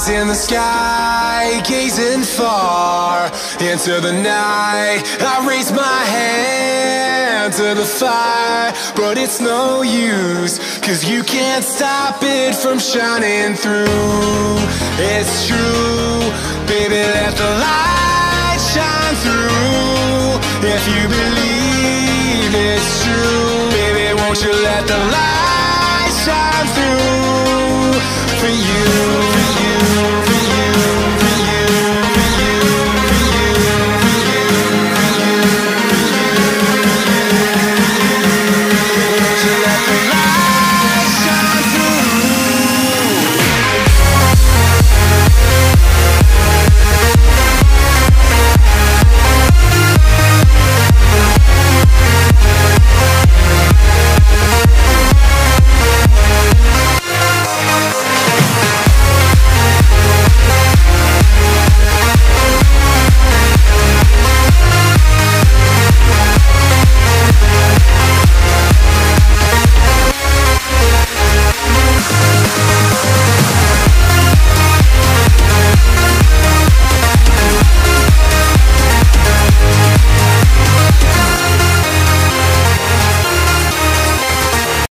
eyes in the sky, gazing far into the night. I raise my hand to the fire, but it's no use, 'cause you can't stop it from shining through. It's true, baby, let the light shine through. If you believe it's true, baby, won't you let the light shine through for you?